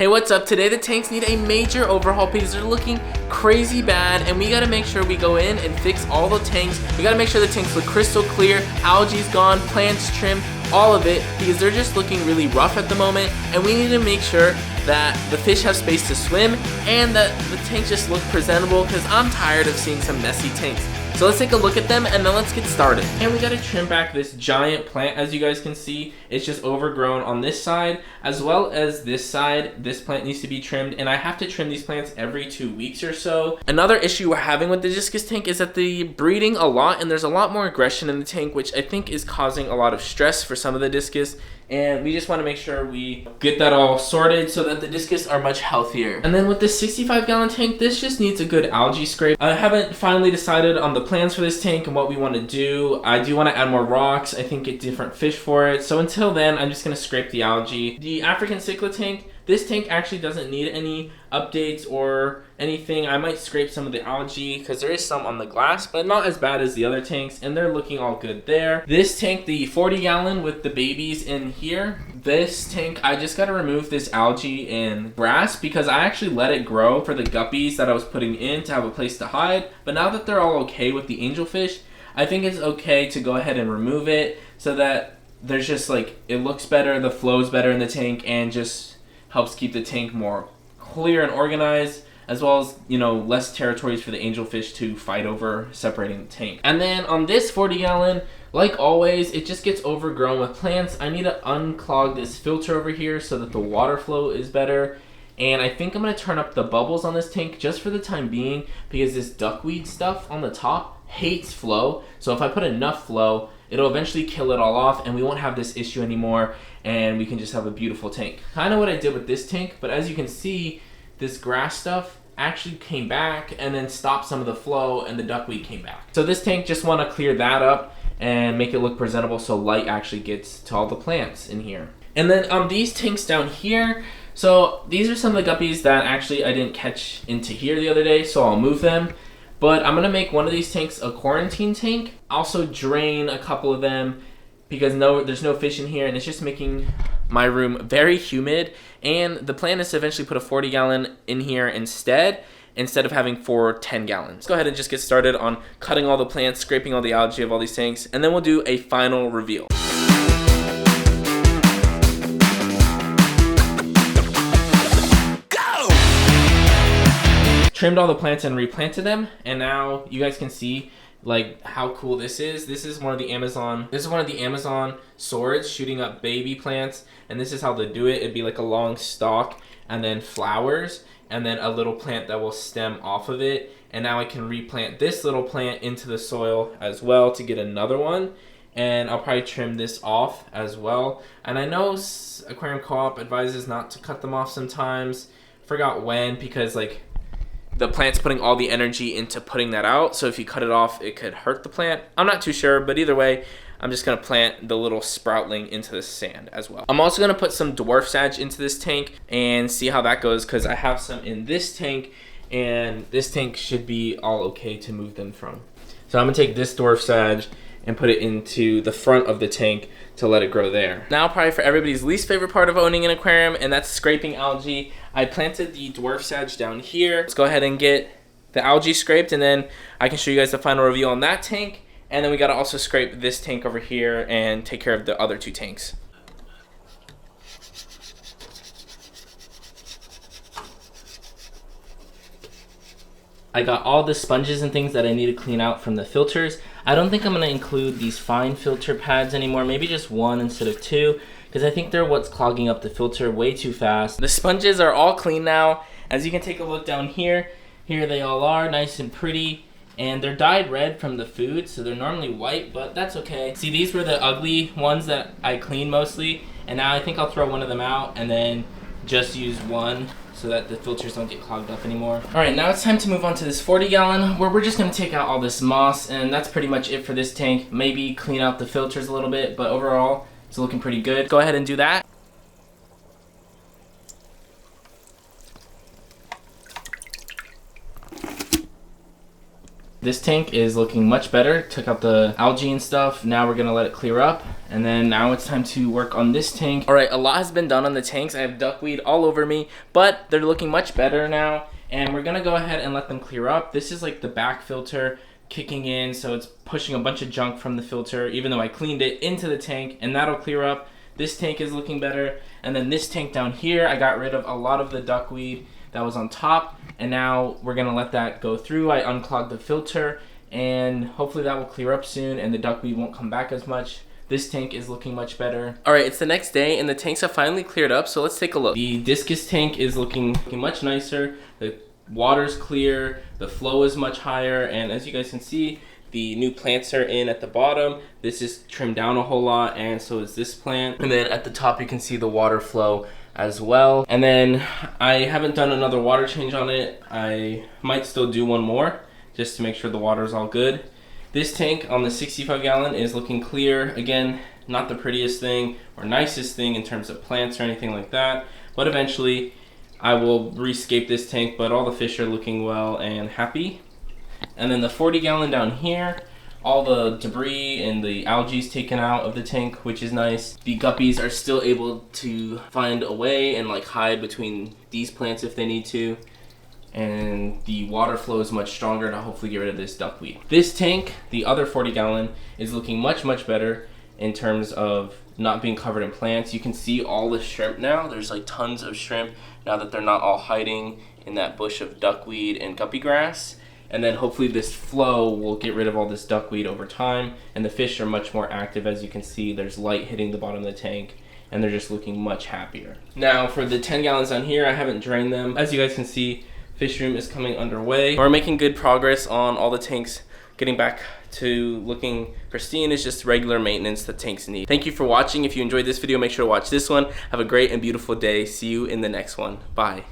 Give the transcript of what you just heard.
Hey, what's up? Today the tanks need a major overhaul because they're looking crazy bad, and we gotta make sure we go in and fix all the tanks. We gotta make sure the tanks look crystal clear, algae's gone, plants trimmed, all of it, because they're just looking really rough at the moment, and we need to make sure that the fish have space to swim and that the tanks just look presentable, because I'm tired of seeing some messy tanks. So let's take a look at them and then let's get started. And we gotta trim back this giant plant. As you guys can see, it's just overgrown on this side as well as this side. This plant needs to be trimmed, and I have to trim these plants every 2 weeks or so. Another issue we're having with the discus tank is that they're breeding a lot and there's a lot more aggression in the tank, which I think is causing a lot of stress for some of the discus. And we just want to make sure we get that all sorted so that the discus are much healthier. And then with this 65-gallon tank, this just needs a good algae scrape. I haven't finally decided on the plans for this tank and what we want to do. I do want to add more rocks, I think get different fish for it. So until then, I'm just going to scrape the algae. The African cichlid tank, this tank actually doesn't need any updates or anything. I might scrape some of the algae because there is some on the glass, but not as bad as the other tanks, and they're looking all good there. This tank, the 40-gallon with the babies in here, this tank, I just got to remove this algae and grass because I actually let it grow for the guppies that I was putting in to have a place to hide. But now that they're all okay with the angelfish, I think it's okay to go ahead and remove it so that there's just like, it looks better, the flow's better in the tank, and just helps keep the tank more clear and organized, as well as, you know, less territories for the angelfish to fight over separating the tank. And then on this 40-gallon, like always, it just gets overgrown with plants. I need to unclog this filter over here so that the water flow is better. And I think I'm going to turn up the bubbles on this tank just for the time being because this duckweed stuff on the top hates flow. So if I put enough flow, it'll eventually kill it all off and we won't have this issue anymore, and we can just have a beautiful tank. Kind of what I did with this tank, but as you can see, this grass stuff actually came back and then stopped some of the flow, and the duckweed came back. So this tank, just want to clear that up and make it look presentable so light actually gets to all the plants in here. And then these tanks down here, so these are some of the guppies that actually I didn't catch into here the other day, so I'll move them. But I'm gonna make one of these tanks a quarantine tank. Also drain a couple of them because there's no fish in here, and it's just making my room very humid. And the plan is to eventually put a 40-gallon in here instead of having 4 10-gallons. Let's go ahead and just get started on cutting all the plants, scraping all the algae of all these tanks, and then we'll do a final reveal. Trimmed all the plants and replanted them, and now you guys can see like how cool this is. This is one of the Amazon swords shooting up baby plants, and this is how they do it. It'd be like a long stalk and then flowers and then a little plant that will stem off of it. And now I can replant this little plant into the soil as well to get another one, and I'll probably trim this off as well. And I know Aquarium Co-op advises not to cut them off sometimes. Forgot when, because like the plant's putting all the energy into putting that out, so if you cut it off, it could hurt the plant. I'm not too sure, but either way, I'm just gonna plant the little sproutling into the sand as well. I'm also gonna put some dwarf sage into this tank and see how that goes, because I have some in this tank, and this tank should be all okay to move them from. So I'm gonna take this dwarf sage and put it into the front of the tank to let it grow there. Now probably for everybody's least favorite part of owning an aquarium, and that's scraping algae. I planted the dwarf sage down here. Let's go ahead and get the algae scraped, and then I can show you guys the final review on that tank. And then we gotta also scrape this tank over here and take care of the other 2 tanks. I got all the sponges and things that I need to clean out from the filters. I don't think I'm gonna include these fine filter pads anymore, maybe just 1 instead of 2, because I think they're what's clogging up the filter way too fast. The sponges are all clean now. As you can take a look down here, here they all are, nice and pretty, and they're dyed red from the food, so they're normally white, but that's okay. See, these were the ugly ones that I cleaned mostly, and now I think I'll throw one of them out and then just use one so that the filters don't get clogged up anymore. All right, now it's time to move on to this 40-gallon where we're just gonna take out all this moss, and that's pretty much it for this tank. Maybe clean out the filters a little bit, but overall, it's looking pretty good. Go ahead and do that. This tank is looking much better. Took out the algae and stuff. Now we're gonna let it clear up, And then now it's time to work on this tank. All right, a lot has been done on the tanks. I have duckweed all over me, but they're looking much better now. And we're gonna go ahead and let them clear up. This is like the back filter kicking in, so it's pushing a bunch of junk from the filter, even though I cleaned it, into the tank, and that'll clear up. This tank is looking better. And then this tank down here, I got rid of a lot of the duckweed that was on top, and now we're gonna let that go through. I unclogged the filter, and hopefully that will clear up soon and the duckweed won't come back as much. This tank is looking much better. All right, it's the next day and the tanks have finally cleared up, so let's take a look. The discus tank is looking much nicer. The water's clear, the flow is much higher, and as you guys can see, the new plants are in at the bottom. This is trimmed down a whole lot, and so is this plant. And then at the top, you can see the water flow as well. And then I haven't done another water change on it. I might still do one more just to make sure the water is all good. This tank on the 65 gallon is looking clear. Again, not the prettiest thing or nicest thing in terms of plants or anything like that, but eventually I will rescape this tank, but all the fish are looking well and happy. And then the 40 gallon down here, all the debris and the algae is taken out of the tank, which is nice. The guppies are still able to find a way and like hide between these plants if they need to. And the water flow is much stronger to hopefully get rid of this duckweed. This tank, the other 40 gallon, is looking much better in terms of not being covered in plants. You can see all the shrimp now. There's like tons of shrimp now that they're not all hiding in that bush of duckweed and guppy grass. And then hopefully this flow will get rid of all this duckweed over time, and the fish are much more active. As you can see, there's light hitting the bottom of the tank, and they're just looking much happier. Now for the 10 gallons down here, I haven't drained them. As you guys can see, fish room is coming underway. We're making good progress on all the tanks getting back to looking pristine. It's just regular maintenance that tanks need. Thank you for watching. If you enjoyed this video, make sure to watch this one. Have a great and beautiful day. See you in the next one. Bye.